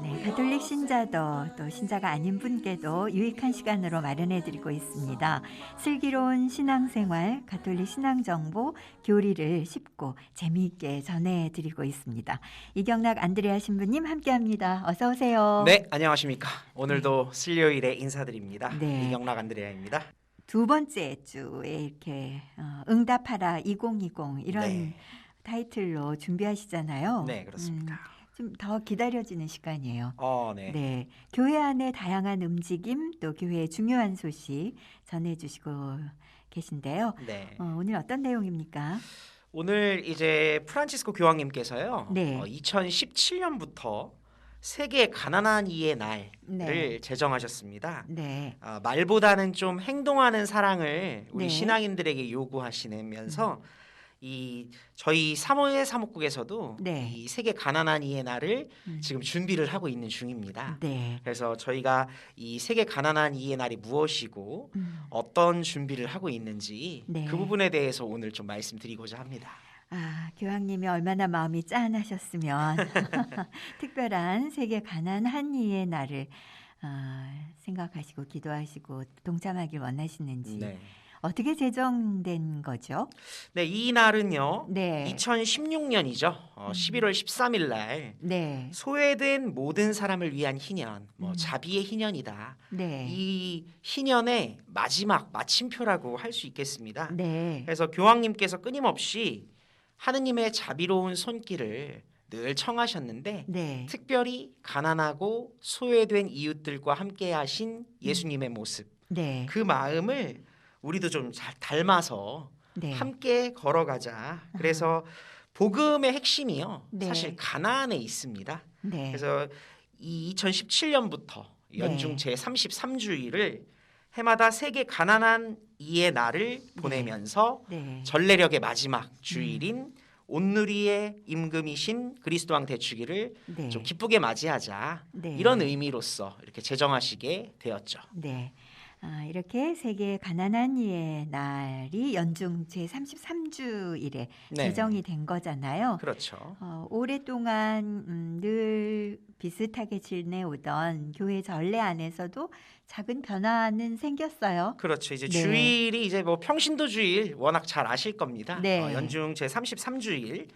네, 가톨릭 신자도 또 신자가 아닌 분께도 유익한 시간으로 마련해드리고 있습니다. 슬기로운 신앙생활, 가톨릭 신앙정보, 교리를 쉽고 재미있게 전해드리고 있습니다. 이경락 안드레아 신부님 함께합니다. 어서 오세요. 네, 안녕하십니까. 오늘도 수요일에 인사드립니다. 네. 이경락 안드레아입니다. 두 번째 주에 이렇게 응답하라 2020 이런 네. 타이틀로 준비하시잖아요. 네, 그렇습니다. 좀 더 기다려지는 시간이에요. 네. 네, 교회 안의 다양한 움직임 또 교회의 중요한 소식 전해주시고 계신데요. 네. 오늘 어떤 내용입니까? 오늘 이제 프란치스코 교황님께서요. 네. 2017년부터 세계 가난한 이의 날을 네. 제정하셨습니다. 네, 말보다는 좀 행동하는 사랑을 우리 네. 신앙인들에게 요구하시면서 저희 사모예 사목국에서도 네. 이 세계 가난한 이의 날을 지금 준비를 하고 있는 중입니다. 네, 그래서 저희가 이 세계 가난한 이의 날이 무엇이고 어떤 준비를 하고 있는지 네. 그 부분에 대해서 오늘 좀 말씀드리고자 합니다. 교황님이 얼마나 마음이 짠하셨으면 특별한 세계 가난한 이의 날을 생각하시고 기도하시고 동참하길 원하시는지 네. 어떻게 제정된 거죠? 네, 이 날은요. 네. 2016년이죠. 11월 13일 날 네, 소외된 모든 사람을 위한 희년, 자비의 희년이다. 네, 이 희년의 마지막 마침표라고 할 수 있겠습니다. 네, 그래서 교황님께서 끊임없이 하느님의 자비로운 손길을 늘 청하셨는데 네, 특별히 가난하고 소외된 이웃들과 함께 하신 예수님의 모습, 네, 그 마음을 우리도 좀 잘 닮아서 네. 함께 걸어가자. 그래서 복음의 핵심이요. 네. 사실 가난에 있습니다. 네, 그래서 이 2017년부터 연중 제 33주일을 해마다 세계 가난한 이의 날을 보내면서 네, 전례력의 마지막 주일인 온누리의 임금이신 그리스도 왕 대축일을 네, 좀 기쁘게 맞이하자. 네. 이런 의미로서 이렇게 제정하시게 되었죠. 네. 이렇게 세계 가난한 이의 날이 연중 제33주일에 네. 제정이 된 거잖아요. 그렇죠. 오랫동안 늘 비슷하게 지내오던 교회 전례 안에서도 작은 변화는 생겼어요. 그렇죠. 이제 네. 주일이 이제 뭐 평신도 주일 워낙 잘 아실 겁니다. 네. 연중 제 33주일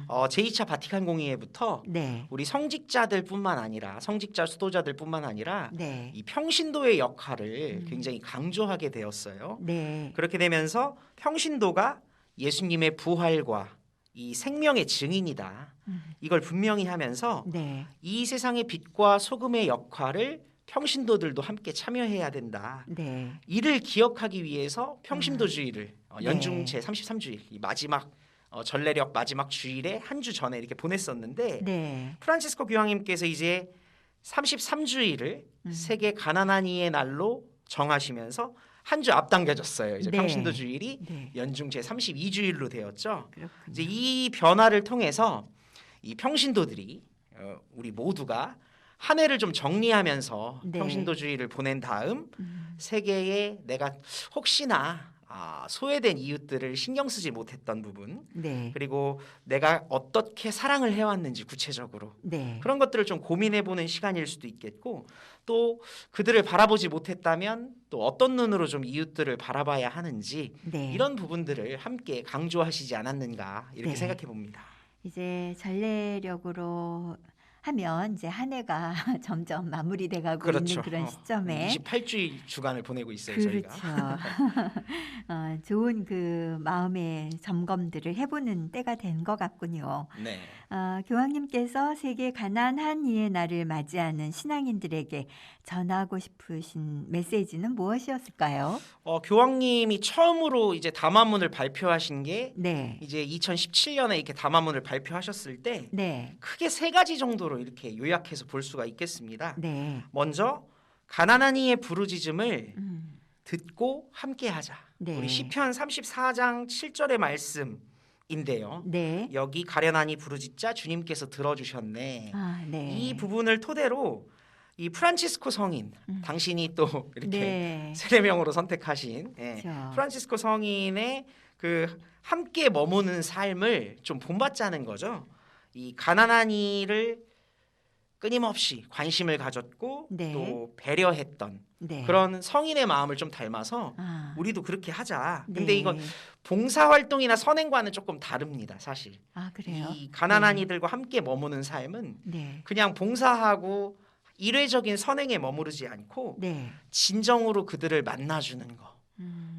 제2차 바티칸 공의회부터 네, 우리 성직자들뿐만 아니라 성직자 수도자들뿐만 아니라 네, 이 평신도의 역할을 굉장히 강조하게 되었어요. 네, 그렇게 되면서 평신도가 예수님의 부활과 이 생명의 증인이다. 이걸 분명히 하면서 네, 이 세상의 빛과 소금의 역할을 평신도들도 함께 참여해야 된다. 네, 이를 기억하기 위해서 평신도주의를 연중 네. 제33주일 이 마지막 전례력 마지막 주일에 한 주 전에 이렇게 보냈었는데 네, 프란치스코 교황님께서 이제 33주일을 세계 가난한 이의 날로 정하시면서 한 주 앞당겨졌어요. 이제 네. 평신도주일이 네. 연중 제32주일로 되었죠. 그렇군요. 이제 이 변화를 통해서 이 평신도들이 우리 모두가 한 해를 좀 정리하면서 네. 평신도주의를 보낸 다음 세계에 내가 혹시나 소외된 이웃들을 신경 쓰지 못했던 부분 네, 그리고 내가 어떻게 사랑을 해왔는지 구체적으로 네, 그런 것들을 좀 고민해보는 시간일 수도 있겠고 또 그들을 바라보지 못했다면 또 어떤 눈으로 좀 이웃들을 바라봐야 하는지 네. 이런 부분들을 함께 강조하시지 않았는가 이렇게 네. 생각해 봅니다. 이제 전례력으로 하면 이제 한 해가 점점 마무리돼가고 있는 그런 시점에 28주일 주간을 보내고 있어요. 그렇죠. 저희가. 좋은 그 마음의 점검들을 해보는 때가 된 것 같군요. 네. 교황님께서 세계 가난한 이의 날을 맞이하는 신앙인들에게 전하고 싶으신 메시지는 무엇이었을까요? 교황님이 처음으로 이제 담화문을 발표하신 게 네, 이제 2017년에 이렇게 담화문을 발표하셨을 때 네, 크게 세 가지 정도로 이렇게 요약해서 볼 수가 있겠습니다. 네, 먼저 가난한 이의 부르짖음을 음, 듣고 함께하자. 네. 우리 시편 34장 7절의 말씀인데요. 네, 여기 가련하니 부르짖자 주님께서 들어주셨네. 네, 이 부분을 토대로 이 프란치스코 성인 당신이 또 이렇게 네, 세례명으로 선택하신 그렇죠. 프란치스코 성인의 그 함께 머무는 삶을 좀 본받자는 거죠. 이 가난한 이를 끊임없이 관심을 가졌고 네. 또 배려했던 네. 그런 성인의 마음을 좀 닮아서 아, 우리도 그렇게 하자. 네. 근데 이건 봉사활동이나 선행과는 조금 다릅니다. 사실 아, 그래요? 이 가난한 네. 이들과 함께 머무는 삶은 네. 그냥 봉사하고 일회적인 선행에 머무르지 않고 네. 진정으로 그들을 만나주는 거,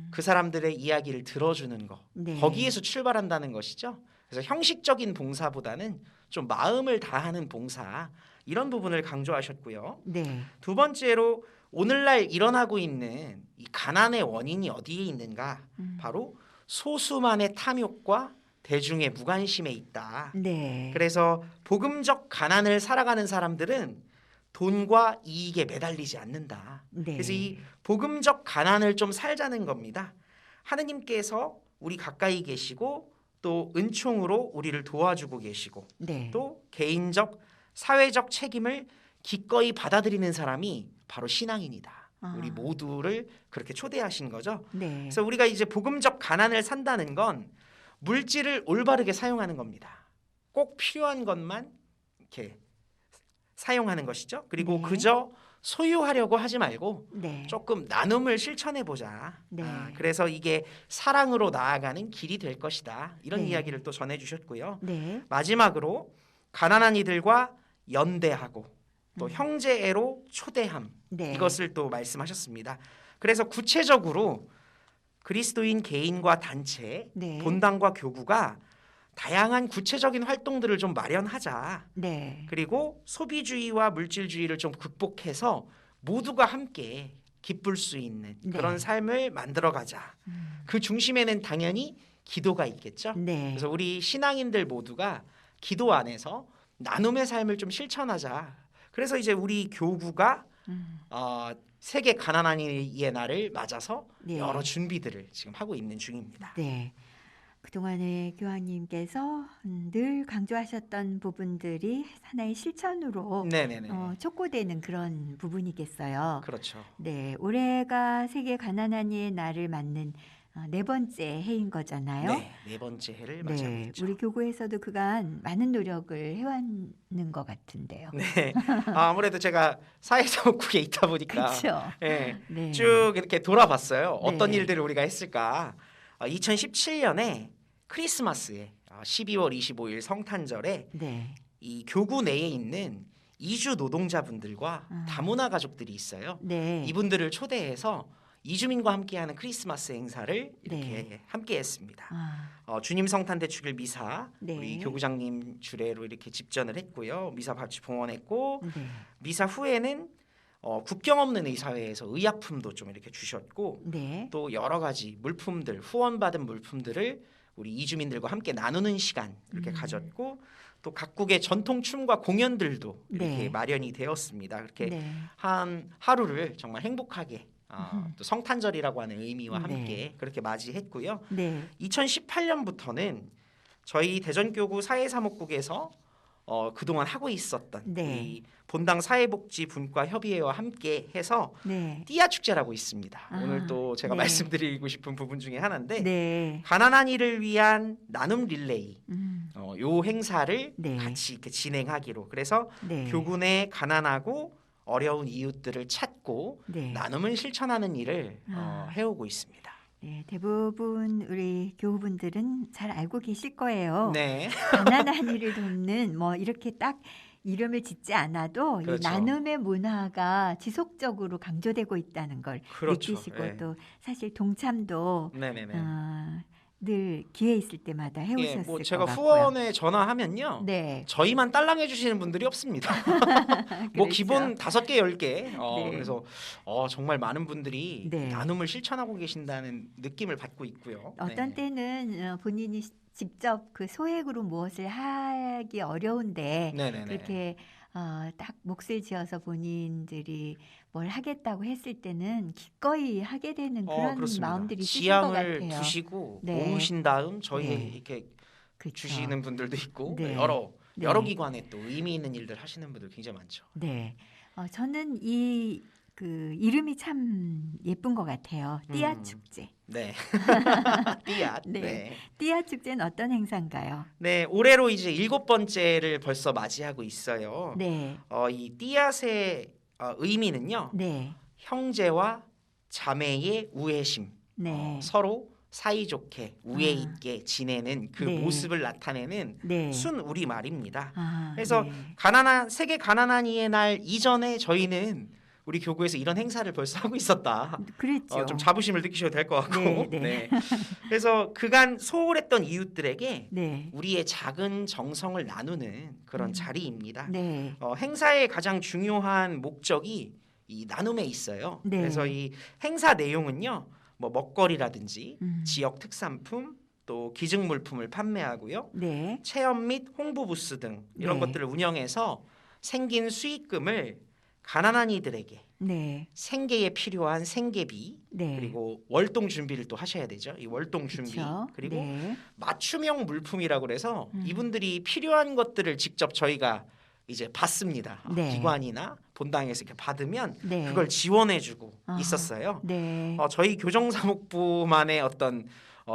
그 사람들의 이야기를 들어주는 거, 네. 거기에서 출발한다는 것이죠. 그래서 형식적인 봉사보다는 좀 마음을 다하는 봉사, 이런 부분을 강조하셨고요. 네. 두 번째로 오늘날 일어나고 있는 이 가난의 원인이 어디에 있는가? 바로 소수만의 탐욕과 대중의 무관심에 있다. 네. 그래서 복음적 가난을 살아가는 사람들은 돈과 이익에 매달리지 않는다. 네. 그래서 이 복음적 가난을 좀 살자는 겁니다. 하느님께서 우리 가까이 계시고 또 은총으로 우리를 도와주고 계시고 네. 또 개인적 사회적 책임을 기꺼이 받아들이는 사람이 바로 신앙인이다. 아. 우리 모두를 그렇게 초대하신 거죠. 네. 그래서 우리가 이제 복음적 가난을 산다는 건 물질을 올바르게 사용하는 겁니다. 꼭 필요한 것만 이렇게 사용하는 것이죠. 그리고 네. 그저 소유하려고 하지 말고 네. 조금 나눔을 실천해 보자. 네. 그래서 이게 사랑으로 나아가는 길이 될 것이다. 이런 네. 이야기를 또 전해 주셨고요. 네. 마지막으로 가난한 이들과 연대하고 또 형제애로 초대함. 네. 이것을 또 말씀하셨습니다. 그래서 구체적으로 그리스도인 개인과 단체, 네. 본당과 교구가 다양한 구체적인 활동들을 좀 마련하자. 네. 그리고 소비주의와 물질주의를 좀 극복해서 모두가 함께 기쁠 수 있는 네. 그런 삶을 만들어가자. 그 중심에는 당연히 기도가 있겠죠. 네. 그래서 우리 신앙인들 모두가 기도 안에서 나눔의 삶을 좀 실천하자. 그래서 이제 우리 교구가 세계 가난한 이의 날을 맞아서 네. 여러 준비들을 지금 하고 있는 중입니다. 네. 그동안에 교황님께서 늘 강조하셨던 부분들이 하나의 실천으로 네네네. 촉구되는 그런 부분이겠어요. 그렇죠. 네, 올해가 세계 가난한 이의 날을 맞는 네 번째 해인 거잖아요. 네, 네 번째 해를 맞이하고 네, 있죠. 우리 교구에서도 그간 많은 노력을 해왔는 것 같은데요. 네, 아무래도 제가 사회사업국에 있다 보니까 그렇죠. 네, 네. 쭉 이렇게 돌아봤어요. 어떤 네. 일들을 우리가 했을까? 2017년에 크리스마스에 12월 25일 성탄절에 네. 이 교구 내에 있는 이주 노동자분들과 다문화 가족들이 있어요. 네. 이분들을 초대해서 이주민과 함께하는 크리스마스 행사를 이렇게 네. 함께했습니다. 아, 주님 성탄 대축일 미사 네. 우리 교구장님 주례로 이렇게 집전을 했고요. 미사 같이 봉헌했고 네. 미사 후에는 국경 없는 의사회에서 의약품도 좀 이렇게 주셨고 네. 또 여러 가지 물품들 후원받은 물품들을 우리 이주민들과 함께 나누는 시간 이렇게 가졌고 또 각국의 전통 춤과 공연들도 이렇게 네. 마련이 되었습니다. 그렇게 네. 한 하루를 정말 행복하게 또 성탄절이라고 하는 의미와 네. 함께 그렇게 맞이했고요. 네. 2018년부터는 저희 대전교구 사회사목국에서 그동안 하고 있었던 네. 이 본당 사회복지 분과 협의회와 함께 해서 네. 띠아 축제라고 있습니다. 아, 오늘 또 제가 네. 말씀드리고 싶은 부분 중에 하나인데 네. 가난한 이를 위한 나눔 릴레이 요 행사를 네. 같이 이렇게 진행하기로 그래서 네. 교군의 가난하고 어려운 이웃들을 찾고 네. 나눔을 실천하는 일을 해오고 있습니다. 네, 대부분 우리 교우분들은 잘 알고 계실 거예요. 네, 가난한 이를 돕는 뭐 이렇게 딱 이름을 짓지 않아도 그렇죠. 이 나눔의 문화가 지속적으로 강조되고 있다는 걸 그렇죠. 느끼시고 예. 또 사실 동참도 네네네. 늘 기회 있을 때마다 해오셨을 예, 뭐 것 제가 같고요. 후원에 전화하면요. 네, 저희만 딸랑해 주시는 분들이 없습니다. 뭐 그렇죠. 기본 5개, 10개. 네. 그래서 정말 많은 분들이 네. 나눔을 실천하고 계신다는 느낌을 받고 있고요. 어떤 네. 때는 본인이 직접 그 소액으로 무엇을 하기 어려운데 네네네. 그렇게 딱 몫을 지어서 본인들이 뭘 하겠다고 했을 때는 기꺼이 하게 되는 그런 그렇습니다. 마음들이 있으신 것 지향을 같아요. 두시고 네. 모으신 다음 저희 네. 이렇게 그렇죠. 주시는 분들도 있고 네. 여러 네. 기관에 또 의미 있는 일들 하시는 분들 굉장히 많죠. 네, 저는 이 그 이름이 참 예쁜 것 같아요. 띠아 축제. 네. 띠앗. 네. 네. 띠아 축제는 어떤 행사인가요? 네, 올해로 이제 7번째를 벌써 맞이하고 있어요. 네. 이 띠앗의 의미는요. 네. 형제와 자매의 우애심. 네. 서로 사이좋게 우애 있게 지내는 그 네. 모습을 나타내는 네. 순 우리말입니다. 아, 그래서 네. 세계 가난한 이의 날 이전에 저희는 우리 교구에서 이런 행사를 벌써 하고 있었다. 그랬죠. 좀 자부심을 느끼셔도 될 것 같고. 네, 네. 그래서 그간 소홀했던 이웃들에게 네. 우리의 작은 정성을 나누는 그런 자리입니다. 네. 행사의 가장 중요한 목적이 이 나눔에 있어요. 네. 그래서 이 행사 내용은요. 뭐 먹거리라든지 지역 특산품 또 기증 물품을 판매하고요. 네. 체험 및 홍보 부스 등 이런 네. 것들을 운영해서 생긴 수익금을 가난한 이들에게 네. 생계에 필요한 생계비 네. 그리고 월동 준비를 또 하셔야 되죠. 이 월동 준비 그쵸? 그리고 네. 맞춤형 물품이라고 그래서 이분들이 필요한 것들을 직접 저희가 이제 받습니다. 네. 기관이나 본당에서 이렇게 받으면 네. 그걸 지원해주고 아, 있었어요. 네. 저희 교정사목부만의 어떤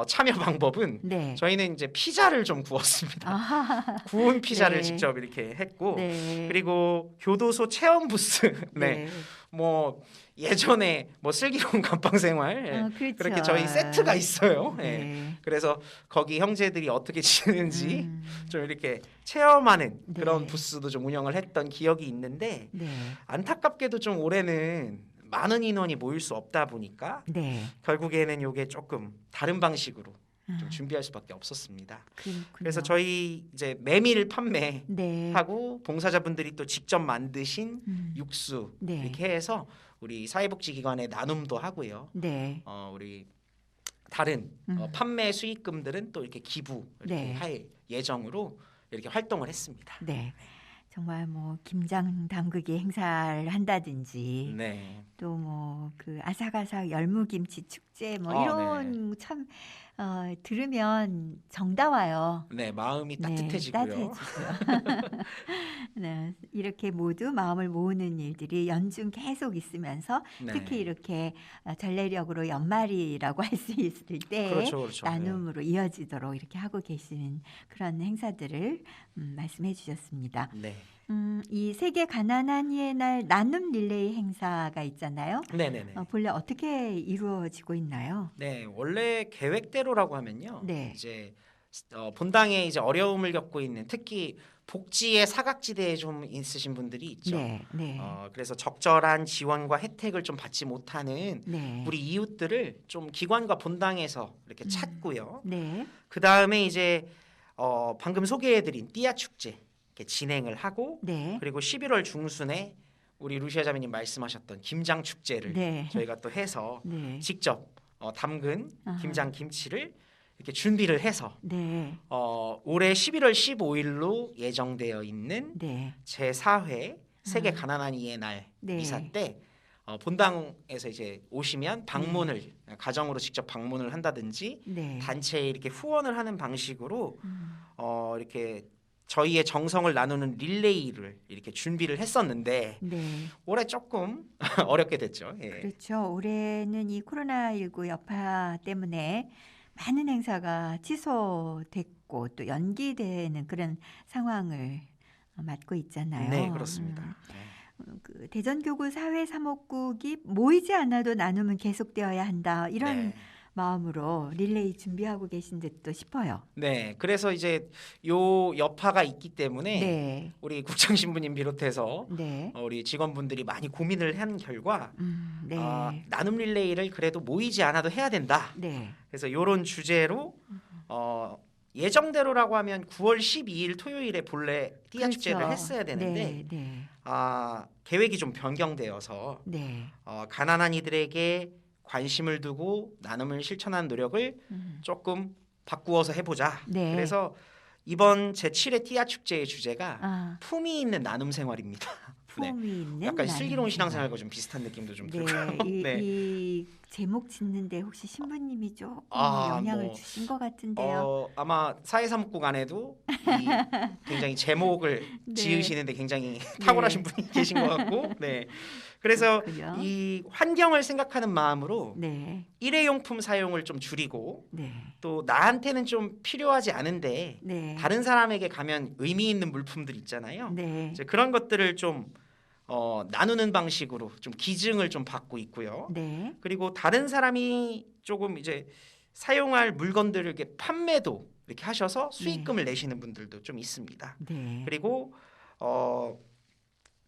참여 방법은 네. 저희는 이제 피자를 좀 구웠습니다. 아하. 구운 피자를 네. 직접 이렇게 했고 네. 그리고 교도소 체험 부스 네. 뭐 예전에 뭐 슬기로운 감방 생활 그렇죠. 그렇게 저희 세트가 있어요. 네. 네. 그래서 거기 형제들이 어떻게 지내는지 좀 이렇게 체험하는 네. 그런 부스도 좀 운영을 했던 기억이 있는데 네. 안타깝게도 좀 올해는 많은 인원이 모일 수 없다 보니까 네. 결국에는 이게 조금 다른 방식으로 좀 준비할 수밖에 없었습니다. 그렇군요. 그래서 저희 이제 메밀 판매하고 네. 봉사자분들이 또 직접 만드신 육수 네. 이렇게 해서 우리 사회복지기관에 나눔도 하고요. 네. 우리 다른 판매 수익금들은 또 이렇게 기부 이렇게 네. 할 예정으로 이렇게 활동을 했습니다. 네. 정말 뭐 김장 담그기 행사를 한다든지 네. 또 뭐 그 아삭아삭 열무김치 축제 뭐 네. 이런 참 들으면 정다워요. 네, 마음이 네, 따뜻해지고요. 따뜻해지고요. 네, 이렇게 모두 마음을 모으는 일들이 연중 계속 있으면서 네. 특히 이렇게 전례력으로 연말이라고 할 수 있을 때 그렇죠, 그렇죠. 나눔으로 이어지도록 이렇게 하고 계시는 그런 행사들을 말씀해 주셨습니다. 네. 이 세계 가난한 이의 날 나눔 릴레이 행사가 있잖아요. 네, 네, 네. 본래 어떻게 이루어지고 있나요? 네, 원래 계획대로라고 하면요. 네. 이제 본당에 이제 어려움을 겪고 있는 특히 복지의 사각지대에 좀 있으신 분들이 있죠. 네, 네, 그래서 적절한 지원과 혜택을 좀 받지 못하는 네, 우리 이웃들을 좀 기관과 본당에서 이렇게 찾고요. 네, 그 다음에 이제 방금 소개해드린 띠아 축제 이렇게 진행을 하고 네, 그리고 11월 중순에 우리 루시아 자매님 말씀하셨던 김장 축제를 네, 저희가 또 해서 네, 직접 담근 아하. 김장 김치를 이렇게 준비를 해서 네, 올해 11월 15일로 예정되어 있는 네, 제4회 세계 가난한 이의 날 네. 미사 때 본당에서 이제 오시면 방문을 가정으로 직접 방문을 한다든지 네. 단체에 이렇게 후원을 하는 방식으로 이렇게 저희의 정성을 나누는 릴레이를 이렇게 준비를 했었는데 네. 올해 조금 어렵게 됐죠. 예. 그렇죠. 올해는 이 코로나19 여파 때문에 많은 행사가 취소됐고 또 연기되는 그런 상황을 맞고 있잖아요. 네, 그렇습니다. 네. 그 대전교구 사회사목국이 모이지 않아도 나눔은 계속되어야 한다. 이런 네. 마음으로 릴레이 준비하고 계신 듯도 싶어요. 네, 그래서 이제 요 여파가 있기 때문에 네. 우리 국장 신부님 비롯해서 네. 우리 직원분들이 많이 고민을 한 결과 네. 나눔 릴레이를 그래도 모이지 않아도 해야 된다. 네. 그래서 요런 주제로 예정대로라고 하면 9월 12일 토요일에 본래 띠아 축제를 했어야 되는데 네. 네. 계획이 좀 변경되어서 네. 가난한 이들에게 관심을 두고 나눔을 실천하는 노력을 조금 바꾸어서 해보자. 네. 그래서 이번 제7회 띠아 축제의 주제가 아, 품위 있는 나눔 생활입니다. 네. 품이 있는 약간 슬기로운 나눔 신앙생활과 좀 비슷한 느낌도 좀 네, 들고요. 이 제목 짓는데 혹시 신부님이 조금 아, 영향을 뭐, 주신 것 같은데요. 아마 사회사목국 안에도 굉장히 제목을 네. 지으시는데 굉장히 탁월하신 분이 계신 것 같고, 네. 그래서 그렇군요. 이 환경을 생각하는 마음으로 네, 일회용품 사용을 좀 줄이고 네, 또 나한테는 좀 필요하지 않은데 네, 다른 사람에게 가면 의미 있는 물품들 있잖아요. 네, 이제 그런 것들을 좀 나누는 방식으로 좀 기증을 좀 받고 있고요. 네, 그리고 다른 사람이 조금 이제 사용할 물건들을 이렇게 판매도 이렇게 하셔서 수익금을 내시는 분들도 좀 있습니다. 네, 그리고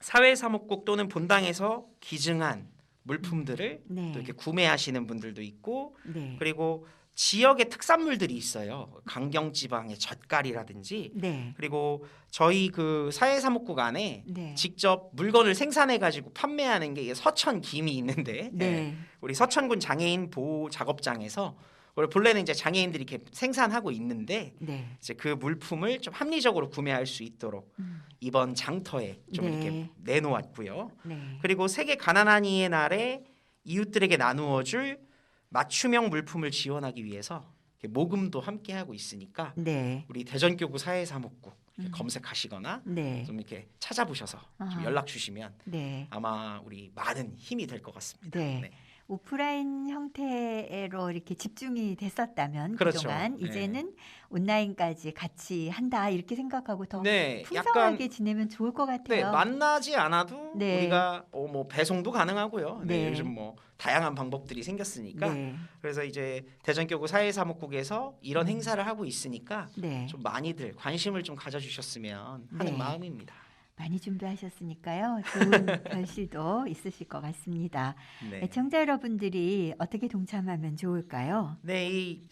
사회사목국 또는 본당에서 기증한 물품들을 네, 또 이렇게 구매하시는 분들도 있고 네, 그리고 지역의 특산물들이 있어요. 강경지방의 젓갈이라든지 네, 그리고 저희 그 사회사목국 안에 네, 직접 물건을 생산해 가지고 판매하는 게 이게 서천 김이 있는데 네, 우리 서천군 장애인 보호 작업장에서 원래 본래는 이제 장애인들이 이렇게 생산하고 있는데 네, 이제 그 물품을 좀 합리적으로 구매할 수 있도록 이번 장터에 좀 네. 이렇게 내놓았고요. 네, 그리고 세계 가난한 이의 날에 이웃들에게 나누어줄 맞춤형 물품을 지원하기 위해서 이렇게 모금도 함께 하고 있으니까 네, 우리 대전교구 사회사목국 이렇게 검색하시거나 네, 좀 이렇게 찾아보셔서 좀 아. 연락 주시면 네, 아마 우리 많은 힘이 될 것 같습니다. 네. 오프라인 형태로 이렇게 집중이 됐었다면 그렇죠. 그동안 네. 이제는 온라인까지 같이 한다 이렇게 생각하고 더 네, 풍성하게 약간 지내면 좋을 것 네, 같아요. 만나지 않아도 네. 우리가 뭐 배송도 가능하고요. 네, 네. 요즘 뭐 다양한 방법들이 생겼으니까 네, 그래서 이제 대전교구 사회사목국에서 이런 행사를 하고 있으니까 네, 좀 많이들 관심을 좀 가져주셨으면 하는 네. 마음입니다. 많이 준비하셨으니까요. 좋은 결실도 있으실 것 같습니다. 네, 애청자 여러분들이 어떻게 동참하면 좋을까요? 네, 이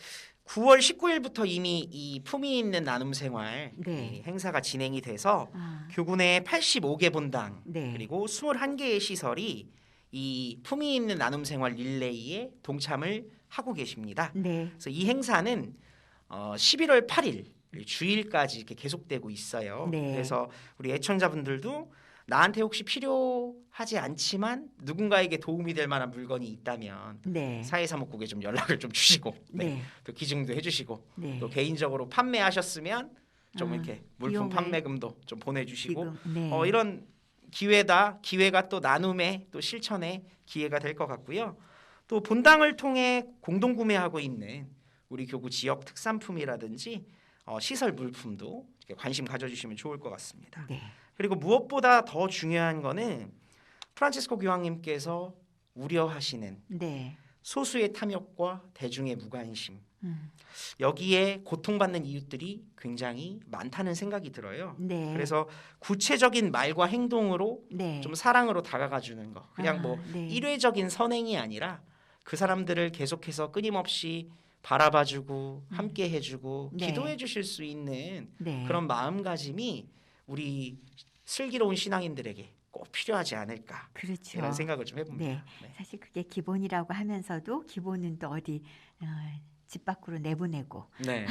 9월 19일부터 이미 이 품위 있는 나눔 생활 네. 이 행사가 진행이 돼서 아, 교구 내 85개 본당 네, 그리고 21개의 시설이 이 품위 있는 나눔 생활 릴레이에 동참을 하고 계십니다. 네, 그래서 이 행사는 11월 8일 주일까지 이렇게 계속되고 있어요. 네. 그래서 우리 애청자분들도 나한테 혹시 필요하지 않지만 누군가에게 도움이 될 만한 물건이 있다면 네, 사회사목국에 좀 연락을 좀 주시고 네, 또 기증도 해주시고 네. 또 개인적으로 판매하셨으면 좀 아, 이렇게 물품 비용을 판매금도 좀 보내주시고 지금 네, 이런 기회가 또 나눔의 또 실천의 기회가 될 것 같고요. 또 본당을 통해 공동 구매하고 있는 우리 교구 지역 특산품이라든지 시설 물품도 이렇게 관심 가져주시면 좋을 것 같습니다. 네, 그리고 무엇보다 더 중요한 거는 프란치스코 교황님께서 우려하시는 네, 소수의 탐욕과 대중의 무관심 음, 여기에 고통받는 이웃들이 굉장히 많다는 생각이 들어요. 네, 그래서 구체적인 말과 행동으로 네, 좀 사랑으로 다가가 주는 거. 그냥 뭐 네. 일회적인 선행이 아니라 그 사람들을 계속해서 끊임없이 바라봐주고 함께 해주고 네. 기도해 주실 수 있는 네. 그런 마음가짐이 우리 슬기로운 신앙인들에게 꼭 필요하지 않을까 그렇죠. 이런 생각을 좀 해봅니다. 네. 네. 사실 그게 기본이라고 하면서도 기본은 또 어디 집 밖으로 내보내고 네.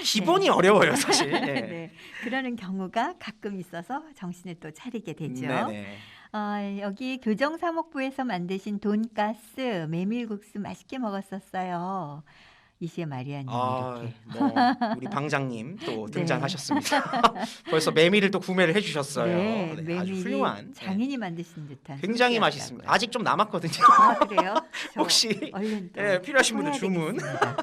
기본이 어려워요, 사실. 네. 네. 그러는 경우가 가끔 있어서 정신을 또 차리게 되죠. 네네. 여기 교정사목부에서 만드신 돈가스, 메밀국수 맛있게 먹었었어요. 이시에 마리아님 이렇게. 뭐 우리 방장님 또 네. 등장하셨습니다. 벌써 메밀을 또 구매를 해주셨어요. 네, 네, 아주 메밀이 훌륭한. 장인이 만드신 듯한. 굉장히 소스였다고요. 맛있습니다. 아직 좀 남았거든요. 아, 그래요? 저 혹시 얼른 또 필요하신 분들 해야 주문. 되겠습니다.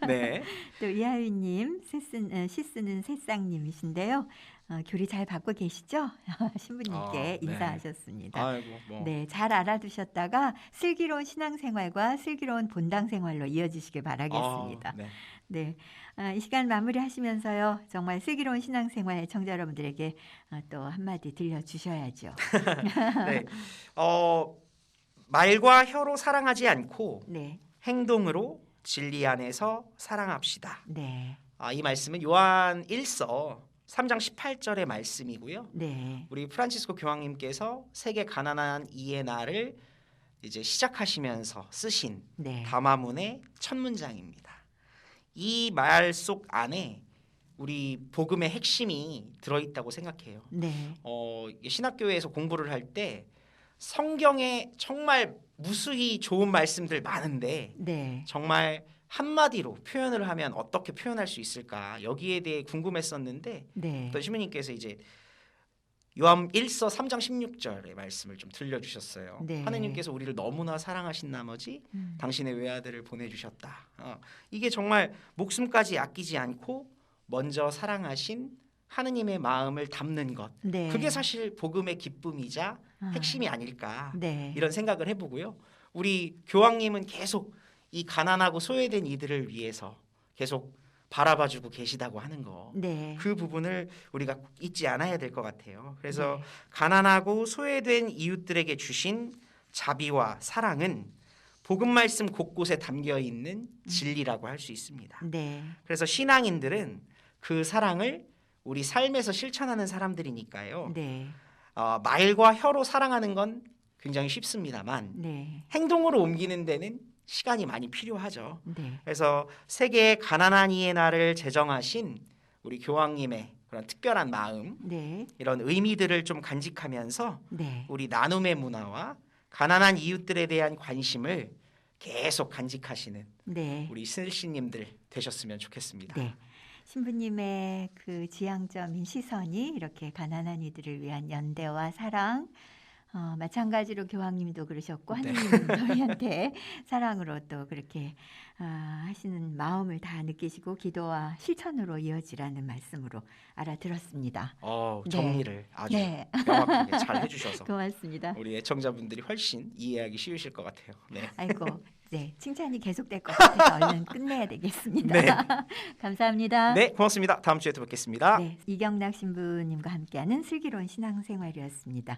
네. 또 이하윤님, 시 쓰는 새싹님이신데요. 교리 잘 받고 계시죠? 신부님께 네. 인사하셨습니다. 아이고 뭐. 네, 잘 알아두셨다가 슬기로운 신앙생활과 슬기로운 본당생활로 이어지시길 바라겠습니다. 네. 네, 이 시간 마무리하시면서요. 정말 슬기로운 신앙생활 애청자 여러분들에게 또 한마디 들려주셔야죠. 네. 말과 혀로 사랑하지 않고 네, 행동으로 진리 안에서 사랑합시다. 네, 이 말씀은 요한 1서 3장 18절의 말씀이고요. 네, 우리 프란치스코 교황님께서 세계 가난한 이의 날을 이제 시작하시면서 쓰신 네, 담화문의 첫 문장입니다. 이 말 속 안에 우리 복음의 핵심이 들어있다고 생각해요. 네, 신학교에서 공부를 할 때 성경에 정말 무수히 좋은 말씀들 많은데 네, 정말 한마디로 표현을 하면 어떻게 표현할 수 있을까 여기에 대해 궁금했었는데 네, 또 신부님께서 이제 요한 1서 3장 16절의 말씀을 좀 들려주셨어요. 네. 하느님께서 우리를 너무나 사랑하신 나머지 음. 당신의 외아들을 보내주셨다. 이게 정말 목숨까지 아끼지 않고 먼저 사랑하신 하느님의 마음을 담는 것. 네. 그게 사실 복음의 기쁨이자 아. 핵심이 아닐까 네. 이런 생각을 해보고요. 우리 교황님은 계속 이 가난하고 소외된 이들을 위해서 계속 바라봐주고 계시다고 하는 거. 네. 그 부분을 우리가 꼭 잊지 않아야 될 것 같아요. 그래서 네. 가난하고 소외된 이웃들에게 주신 자비와 사랑은 복음 말씀 곳곳에 담겨 있는 진리라고 할 수 있습니다. 네. 그래서 신앙인들은 그 사랑을 우리 삶에서 실천하는 사람들이니까요. 네. 말과 혀로 사랑하는 건 굉장히 쉽습니다만 네. 행동으로 옮기는 데는 시간이 많이 필요하죠. 네. 그래서 세계의 가난한 이의 날을 제정하신 우리 교황님의 그런 특별한 마음, 네. 이런 의미들을 좀 간직하면서 네. 우리 나눔의 문화와 가난한 이웃들에 대한 관심을 계속 간직하시는 네. 우리 슬씨님들 되셨으면 좋겠습니다. 네. 신부님의 그 지향점인 시선이 이렇게 가난한 이들을 위한 연대와 사랑, 마찬가지로 교황님도 그러셨고 네. 하느님은 저희한테 사랑으로 또 그렇게 하시는 마음을 다 느끼시고 기도와 실천으로 이어지라는 말씀으로 알아들었습니다. 정리를 아주 네. 명확하게 잘 해주셔서 고맙습니다. 우리 애청자분들이 훨씬 이해하기 쉬우실 것 같아요. 네. 아이고, 네, 칭찬이 계속될 것 같아서 얼른 끝내야 되겠습니다. 네. 감사합니다. 네, 고맙습니다. 다음 주에 또 뵙겠습니다. 네, 이경락 신부님과 함께하는 슬기로운 신앙생활이었습니다.